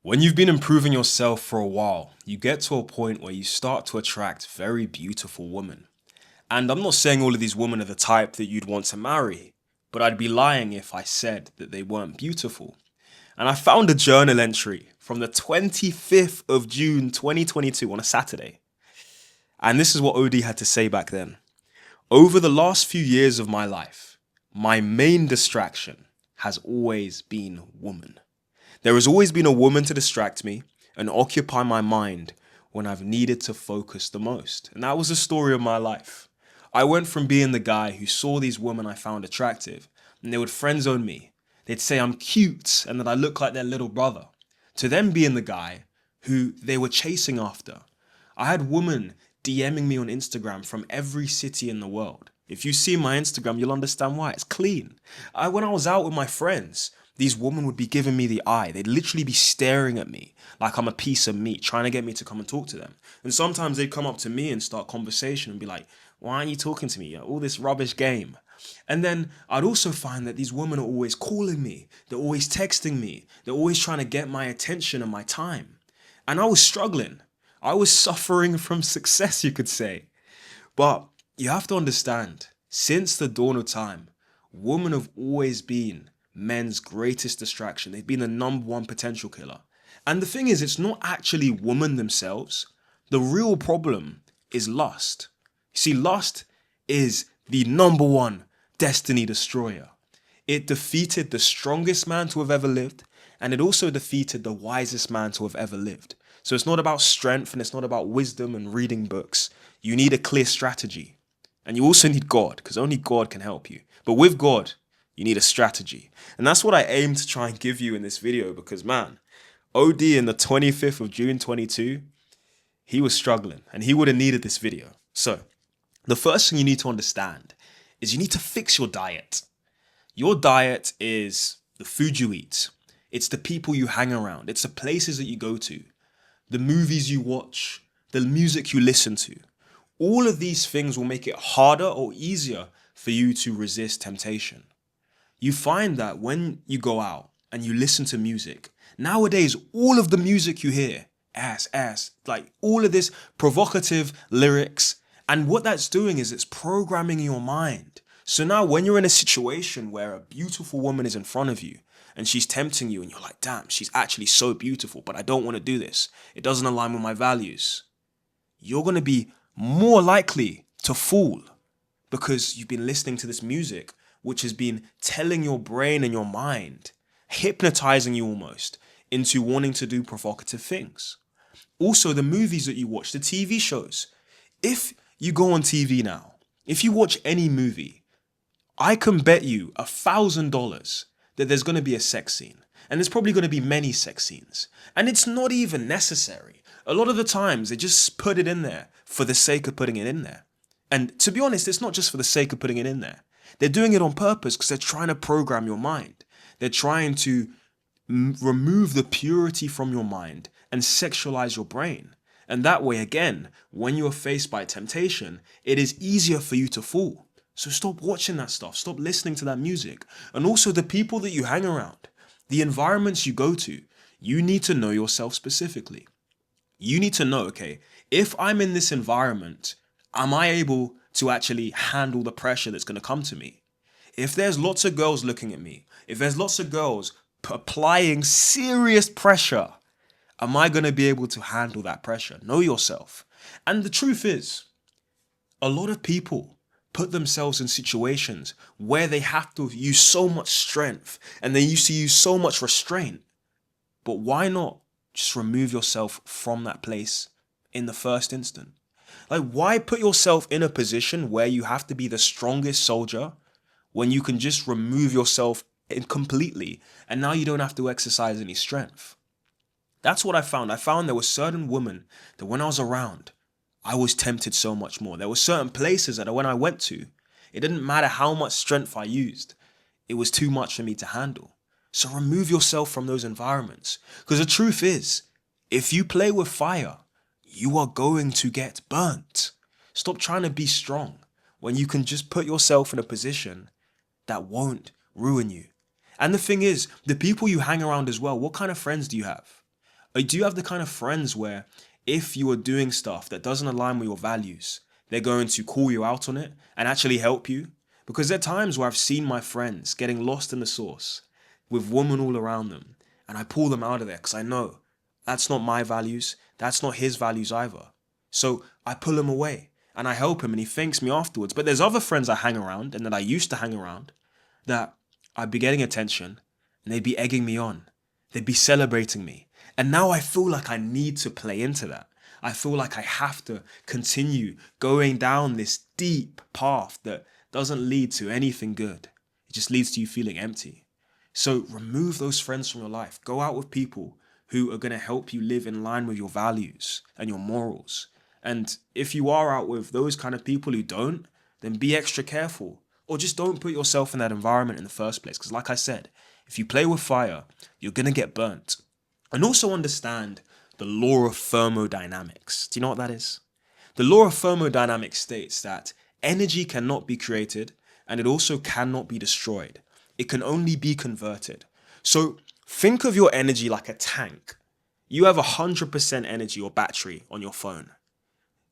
When you've been improving yourself for a while, you get to a point where you start to attract very beautiful women. And I'm not saying all of these women are the type that you'd want to marry, but I'd be lying if I said that they weren't beautiful. And I found a journal entry from the 25th of June 2022 on a Saturday. And this is what OD had to say back then. Over the last few years of my life, my main distraction has always been woman. There has always been a woman to distract me and occupy my mind when I've needed to focus the most. And that was the story of my life. I went from being the guy who saw these women I found attractive and they would friend zone me. They'd say I'm cute and that I look like their little brother, to them being the guy who they were chasing after. I had women DMing me on Instagram from every city in the world. If you see my Instagram, you'll understand why. It's clean. When I was out with my friends, these women would be giving me the eye. They'd literally be staring at me like I'm a piece of meat, trying to get me to come and talk to them. And sometimes they'd come up to me and start conversation and be like, why aren't you talking to me? All this rubbish game. And then I'd also find that these women are always calling me. They're always texting me. They're always trying to get my attention and my time. And I was struggling. I was suffering from success, you could say. But you have to understand, since the dawn of time, women have always been men's greatest distraction. They've been the number one potential killer. And the thing is, it's not actually women themselves. The real problem is lust. You see, lust is the number one destiny destroyer. It defeated the strongest man to have ever lived, and it also defeated the wisest man to have ever lived. So it's not about strength and it's not about wisdom and reading books. You need a clear strategy. And you also need God, because only God can help you. But with God, you need a strategy. And that's what I aim to try and give you in this video, because man, OD in the 25th of June 22, he was struggling and he would have needed this video. So the first thing you need to understand is you need to fix your diet. Your diet is the food you eat. It's the people you hang around. It's the places that you go to, the movies you watch, the music you listen to. All of these things will make it harder or easier for you to resist temptation. You find that when you go out and you listen to music, nowadays, all of the music you hear, like all of this provocative lyrics, and what that's doing is it's programming your mind. So now when you're in a situation where a beautiful woman is in front of you and she's tempting you and you're like, damn, she's actually so beautiful, but I don't want to do this. It doesn't align with my values. You're going to be more likely to fall because you've been listening to this music, which has been telling your brain and your mind, hypnotizing you almost into wanting to do provocative things. Also, the movies that you watch, the TV shows. If you go on TV now, if you watch any movie, I can bet you $1,000 that there's going to be a sex scene. And there's probably going to be many sex scenes. And it's not even necessary. A lot of the times, they just put it in there for the sake of putting it in there. And to be honest, it's not just for the sake of putting it in there. They're doing it on purpose because they're trying to program your mind. They're trying to remove the purity from your mind and sexualize your brain. And that way, again, when you're faced by temptation, it is easier for you to fall. So stop watching that stuff. Stop listening to that music. And also the people that you hang around, the environments you go to, you need to know yourself specifically. You need to know, okay, if I'm in this environment, am I able to actually handle the pressure that's going to come to me? If there's lots of girls looking at me, if there's lots of girls applying serious pressure, am I going to be able to handle that pressure? Know yourself. And the truth is, a lot of people put themselves in situations where they have to use so much strength and they used to use so much restraint. But why not just remove yourself from that place in the first instant? Like, why put yourself in a position where you have to be the strongest soldier when you can just remove yourself completely and now you don't have to exercise any strength? That's what I found. I found there were certain women that when I was around, I was tempted so much more. There were certain places that when I went to, it didn't matter how much strength I used. It was too much for me to handle. So remove yourself from those environments. Because the truth is, if you play with fire, you are going to get burnt. Stop trying to be strong when you can just put yourself in a position that won't ruin you. And the thing is, the people you hang around as well, what kind of friends do you have? Or do you have the kind of friends where if you are doing stuff that doesn't align with your values, they're going to call you out on it and actually help you? Because there are times where I've seen my friends getting lost in the sauce with women all around them, and I pull them out of there because I know that's not my values, that's not his values either. So I pull him away and I help him and he thanks me afterwards. But there's other friends I hang around and that I used to hang around that I'd be getting attention and they'd be egging me on. They'd be celebrating me. And now I feel like I need to play into that. I feel like I have to continue going down this deep path that doesn't lead to anything good. It just leads to you feeling empty. So remove those friends from your life. Go out with people who are going to help you live in line with your values and your morals. And if you are out with those kind of people who don't, then be extra careful. Or just don't put yourself in that environment in the first place. Because like I said, if you play with fire, you're going to get burnt. And also understand the law of thermodynamics. Do you know what that is? The law of thermodynamics states that energy cannot be created and it also cannot be destroyed. It can only be converted. So think of your energy like a tank. You have 100% energy or battery on your phone.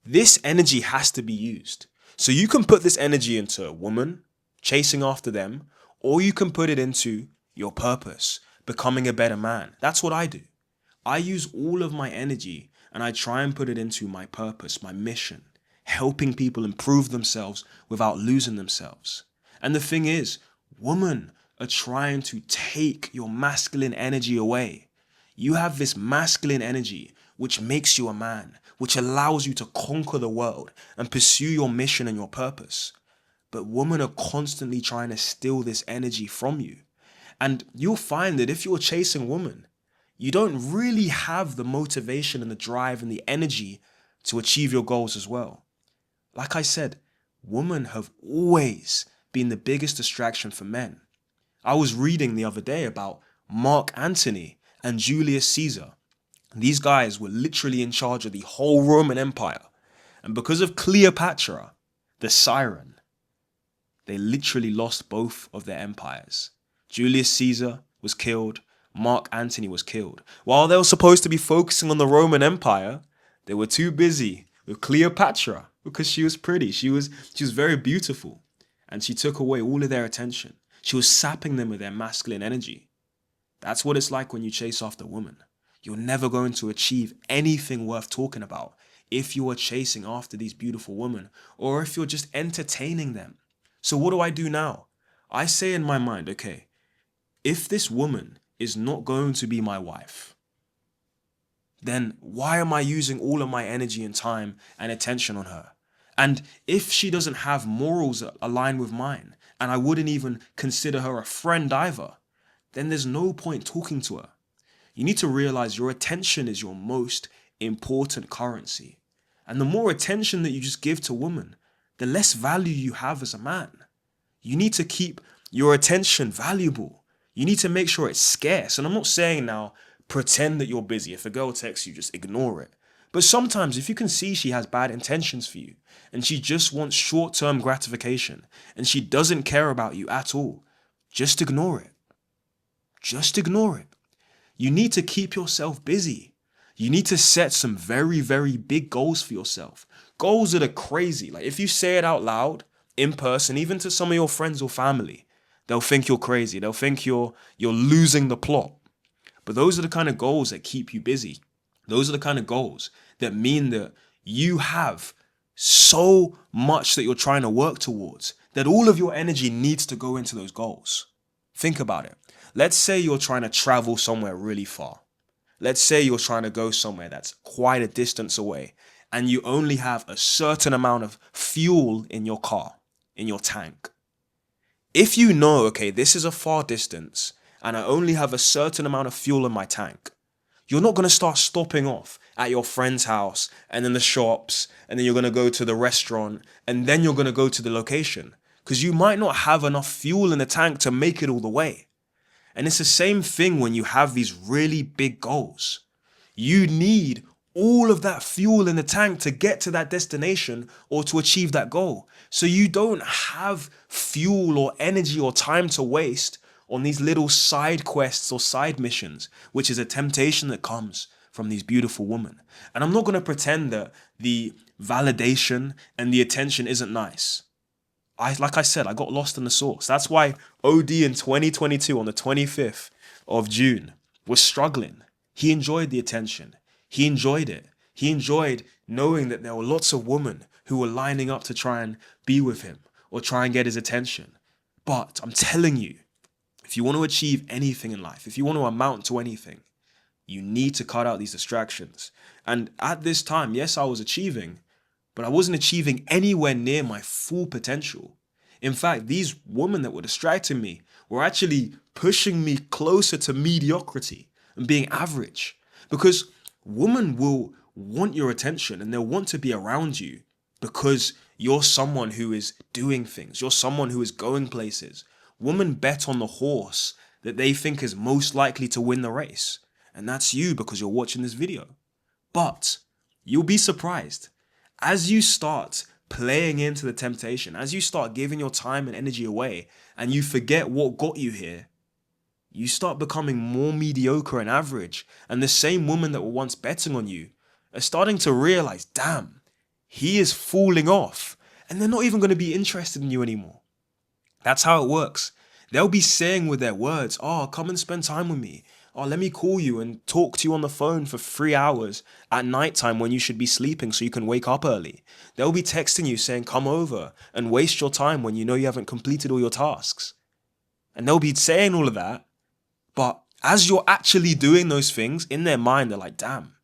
This energy has to be used. So you can put this energy into a woman, chasing after them, or you can put it into your purpose, becoming a better man. That's what I do. I use all of my energy and I try and put it into my purpose, my mission, helping people improve themselves without losing themselves. And the thing is, women are trying to take your masculine energy away. You have this masculine energy which makes you a man, which allows you to conquer the world and pursue your mission and your purpose. But women are constantly trying to steal this energy from you. And you'll find that if you're chasing women, you don't really have the motivation and the drive and the energy to achieve your goals as well. Like I said, women have always been the biggest distraction for men. I was reading the other day about Mark Antony and Julius Caesar. These guys were literally in charge of the whole Roman Empire. And because of Cleopatra, the siren, they literally lost both of their empires. Julius Caesar was killed. Mark Antony was killed. While they were supposed to be focusing on the Roman Empire, they were too busy with Cleopatra because she was pretty. She was very beautiful. And she took away all of their attention. She was sapping them of their masculine energy. That's what it's like when you chase after women. You're never going to achieve anything worth talking about if you are chasing after these beautiful women or if you're just entertaining them. So what do I do now? I say in my mind, okay, if this woman is not going to be my wife, then why am I using all of my energy and time and attention on her? And if she doesn't have morals that align with mine, and I wouldn't even consider her a friend either, then there's no point talking to her. You need to realize your attention is your most important currency. And the more attention that you just give to women, the less value you have as a man. You need to keep your attention valuable. You need to make sure it's scarce. And I'm not saying now, pretend that you're busy. If a girl texts you, just ignore it. But sometimes if you can see she has bad intentions for you and she just wants short-term gratification and she doesn't care about you at all, just ignore it. Just ignore it. You need to keep yourself busy. You need to set some very, very big goals for yourself. Goals that are crazy. Like if you say it out loud, in person, even to some of your friends or family, they'll think you're crazy. They'll think you're losing the plot. But those are the kind of goals that keep you busy. Those are the kind of goals that mean that you have so much that you're trying to work towards that all of your energy needs to go into those goals. Think about it. Let's say you're trying to travel somewhere really far. Let's say you're trying to go somewhere that's quite a distance away and you only have a certain amount of fuel in your car, in your tank. If you know, okay, this is a far distance and I only have a certain amount of fuel in my tank, you're not going to start stopping off at your friend's house and then the shops and then you're going to go to the restaurant and then you're going to go to the location because you might not have enough fuel in the tank to make it all the way. And it's the same thing when you have these really big goals. You need all of that fuel in the tank to get to that destination or to achieve that goal. So you don't have fuel or energy or time to waste on these little side quests or side missions, which is a temptation that comes from these beautiful women. And I'm not going to pretend that the validation and the attention isn't nice. Like I said, I got lost in the sauce. That's why OD in 2022 on the 25th of June was struggling. He enjoyed the attention. He enjoyed it. He enjoyed knowing that there were lots of women who were lining up to try and be with him or try and get his attention. But I'm telling you, if you want to achieve anything in life, if you want to amount to anything, you need to cut out these distractions. And at this time, yes, I was achieving, but I wasn't achieving anywhere near my full potential. In fact, these women that were distracting me were actually pushing me closer to mediocrity and being average. Because women will want your attention and they'll want to be around you because you're someone who is doing things. You're someone who is going places. Women bet on the horse that they think is most likely to win the race. And that's you because you're watching this video. But you'll be surprised. As you start playing into the temptation, as you start giving your time and energy away, and you forget what got you here, you start becoming more mediocre and average. And the same women that were once betting on you are starting to realize, damn, he is falling off. And they're not even going to be interested in you anymore. That's how it works. They'll be saying with their words, oh, come and spend time with me. Oh, let me call you and talk to you on the phone for 3 hours at nighttime when you should be sleeping so you can wake up early. They'll be texting you saying, come over and waste your time when you know you haven't completed all your tasks. And they'll be saying all of that. But as you're actually doing those things, in their mind, they're like, damn,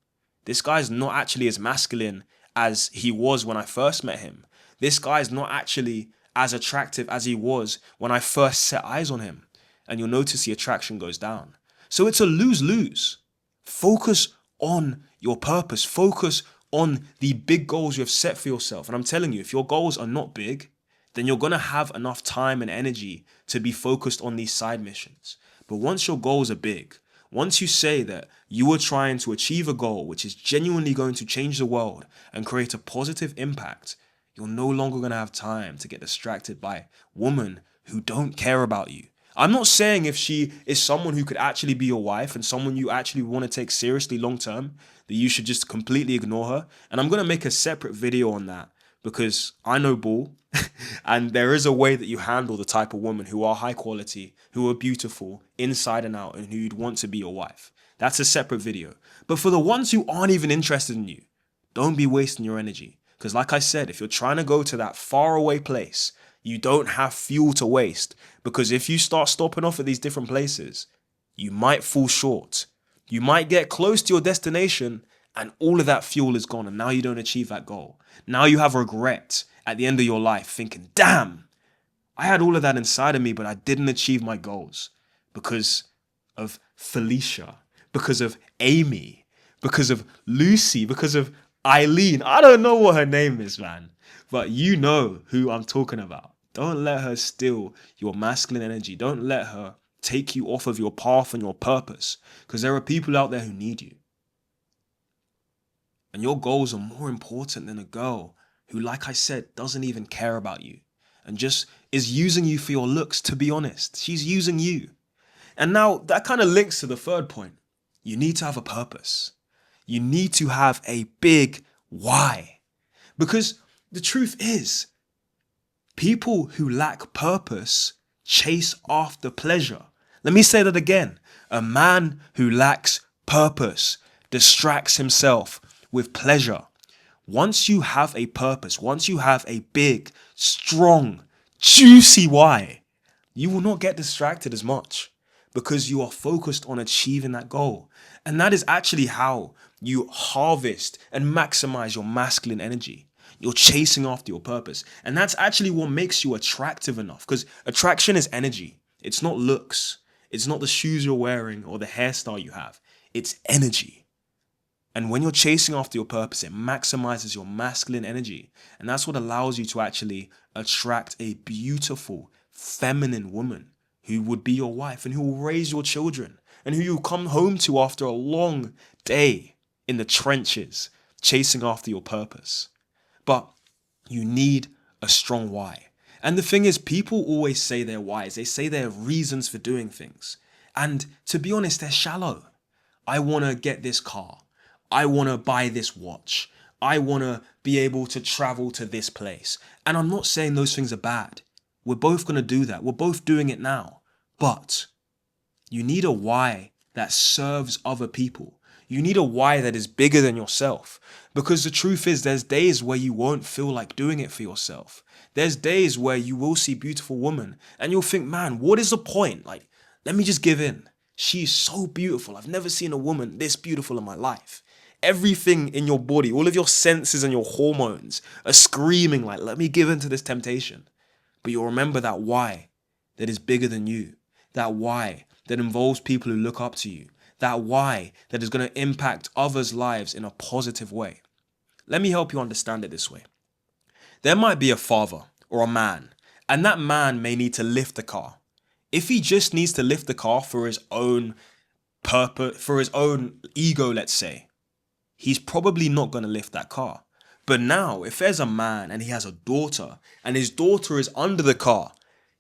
this guy's not actually as masculine as he was when I first met him. This guy's not actually as attractive as he was when I first set eyes on him. And you'll notice the attraction goes down. So it's a lose-lose. Focus on your purpose. Focus on the big goals you have set for yourself. And I'm telling you, if your goals are not big, then you're going to have enough time and energy to be focused on these side missions. But once your goals are big, once you say that you are trying to achieve a goal which is genuinely going to change the world and create a positive impact, you're no longer going to have time to get distracted by women who don't care about you. I'm not saying if she is someone who could actually be your wife and someone you actually want to take seriously long term, that you should just completely ignore her. And I'm going to make a separate video on that because I know ball and there is a way that you handle the type of women who are high quality, who are beautiful inside and out and who you'd want to be your wife. That's a separate video. But for the ones who aren't even interested in you, don't be wasting your energy. Because like I said, if you're trying to go to that faraway place, you don't have fuel to waste, because if you start stopping off at these different places, you might fall short. You might get close to your destination and all of that fuel is gone and now you don't achieve that goal. Now you have regret at the end of your life thinking, damn, I had all of that inside of me, but I didn't achieve my goals because of Felicia, because of Amy, because of Lucy, because of Eileen. I don't know what her name is, man, but you know who I'm talking about. Don't let her steal your masculine energy. Don't let her take you off of your path and your purpose, because there are people out there who need you. And your goals are more important than a girl who, like I said, doesn't even care about you and just is using you for your looks, to be honest. She's using you. And now that kind of links to the third point. You need to have a purpose. You need to have a big why. Because the truth is, people who lack purpose chase after pleasure. Let me say that again. A man who lacks purpose distracts himself with pleasure. Once you have a purpose, once you have a big, strong, juicy why, you will not get distracted as much because you are focused on achieving that goal. And that is actually how you harvest and maximize your masculine energy. You're chasing after your purpose. And that's actually what makes you attractive enough, because attraction is energy. It's not looks. It's not the shoes you're wearing or the hairstyle you have. It's energy. And when you're chasing after your purpose, it maximizes your masculine energy. And that's what allows you to actually attract a beautiful, feminine woman who would be your wife and who will raise your children and who you'll come home to after a long day in the trenches chasing after your purpose. But you need a strong why. And the thing is, people always say their whys. They say their reasons for doing things. And to be honest, they're shallow. I want to get this car. I want to buy this watch. I want to be able to travel to this place. And I'm not saying those things are bad. We're both going to do that. We're both doing it now. But you need a why that serves other people. You need a why that is bigger than yourself. Because the truth is, there's days where you won't feel like doing it for yourself. There's days where you will see beautiful women and you'll think, man, what is the point? Like, let me just give in. She's so beautiful. I've never seen a woman this beautiful in my life. Everything in your body, all of your senses and your hormones are screaming like, let me give in to this temptation. But you'll remember that why that is bigger than you. That why that involves people who look up to you. That why that is going to impact others' lives in a positive way. Let me help you understand it this way. There might be a father or a man, and that man may need to lift the car. If he just needs to lift the car for his own purpose, for his own ego, let's say, he's probably not going to lift that car. But now, if there's a man and he has a daughter, and his daughter is under the car,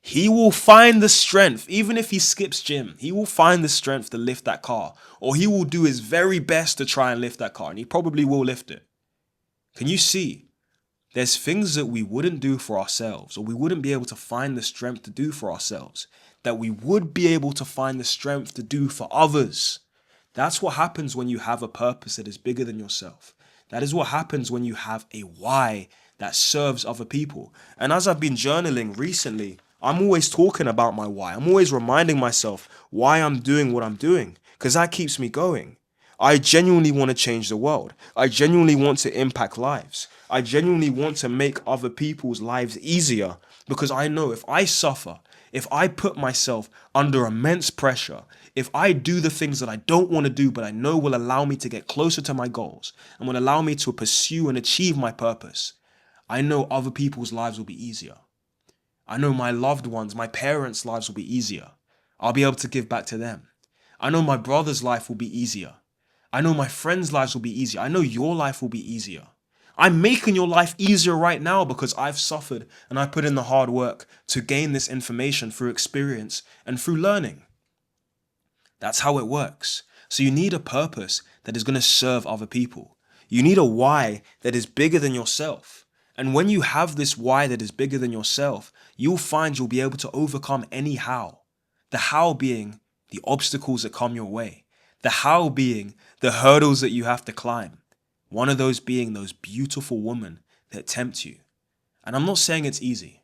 he will find the strength, even if he skips gym, he will find the strength to lift that car. Or he will do his very best to try and lift that car, and he probably will lift it. Can you see? There's things that we wouldn't do for ourselves, or we wouldn't be able to find the strength to do for ourselves, that we would be able to find the strength to do for others. That's what happens when you have a purpose that is bigger than yourself. That is what happens when you have a why that serves other people. And as I've been journaling recently, I'm always talking about my why. I'm always reminding myself why I'm doing what I'm doing, because that keeps me going. I genuinely want to change the world. I genuinely want to impact lives. I genuinely want to make other people's lives easier, because I know if I suffer, if I put myself under immense pressure, if I do the things that I don't want to do but I know will allow me to get closer to my goals and will allow me to pursue and achieve my purpose, I know other people's lives will be easier. I know my loved ones, my parents' lives will be easier. I'll be able to give back to them. I know my brother's life will be easier. I know my friends' lives will be easier. I know your life will be easier. I'm making your life easier right now because I've suffered and I put in the hard work to gain this information through experience and through learning. That's how it works. So you need a purpose that is going to serve other people. You need a why that is bigger than yourself. And when you have this why that is bigger than yourself, you'll find you'll be able to overcome any how. The how being the obstacles that come your way. The how being the hurdles that you have to climb. One of those being those beautiful women that tempt you. And I'm not saying it's easy.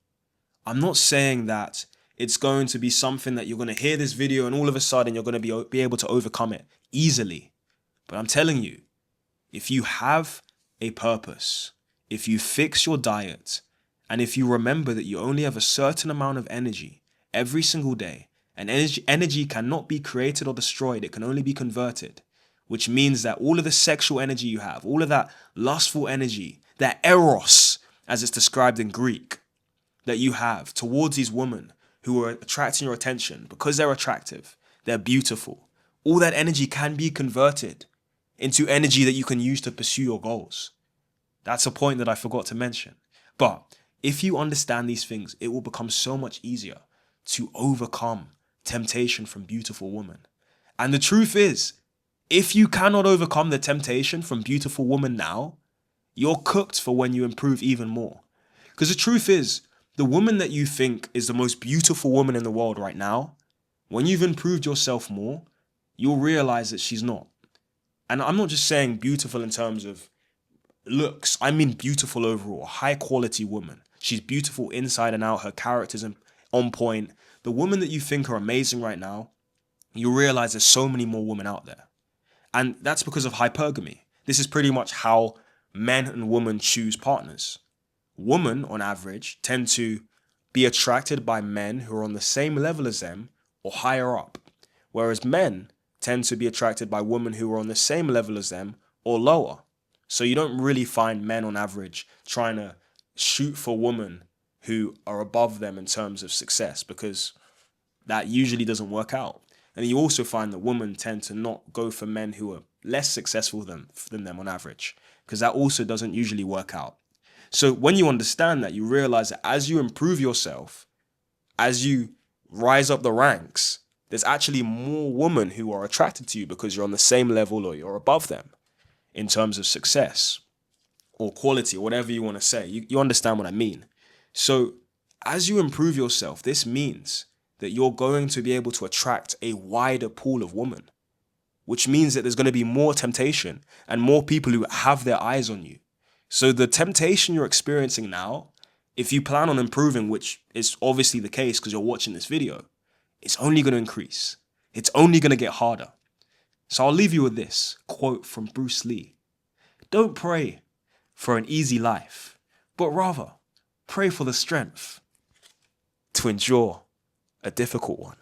I'm not saying that it's going to be something that you're going to hear this video and all of a sudden you're going to be able to overcome it easily. But I'm telling you, if you have a purpose, if you fix your diet, and if you remember that you only have a certain amount of energy every single day, and energy cannot be created or destroyed, it can only be converted, which means that all of the sexual energy you have, all of that lustful energy, that eros, as it's described in Greek, that you have towards these women who are attracting your attention because they're attractive, they're beautiful, all that energy can be converted into energy that you can use to pursue your goals. That's a point that I forgot to mention. But if you understand these things, it will become so much easier to overcome temptation from beautiful women. And the truth is, if you cannot overcome the temptation from beautiful women now, you're cooked for when you improve even more. Because the truth is, the woman that you think is the most beautiful woman in the world right now, when you've improved yourself more, you'll realize that she's not. And I'm not just saying beautiful in terms of looks. I mean beautiful overall, high quality woman. She's beautiful inside and out. Her character's on point. The women that you think are amazing right now, you realize there's so many more women out there. And that's because of hypergamy. This is pretty much how men and women choose partners. Women, on average, tend to be attracted by men who are on the same level as them or higher up, whereas men tend to be attracted by women who are on the same level as them or lower. So you don't really find men on average trying to shoot for women who are above them in terms of success, because that usually doesn't work out. And you also find that women tend to not go for men who are less successful than them on average, because that also doesn't usually work out. So when you understand that, you realize that as you improve yourself, as you rise up the ranks, there's actually more women who are attracted to you because you're on the same level or you're above them. in terms of success or quality, or whatever you want to say. You understand what I mean. So as you improve yourself, this means that you're going to be able to attract a wider pool of women, which means that there's going to be more temptation and more people who have their eyes on you. So the temptation you're experiencing now, if you plan on improving, which is obviously the case because you're watching this video, it's only going to increase. It's only going to get harder. So I'll leave you with this quote from Bruce Lee. Don't pray for an easy life, but rather pray for the strength to endure a difficult one.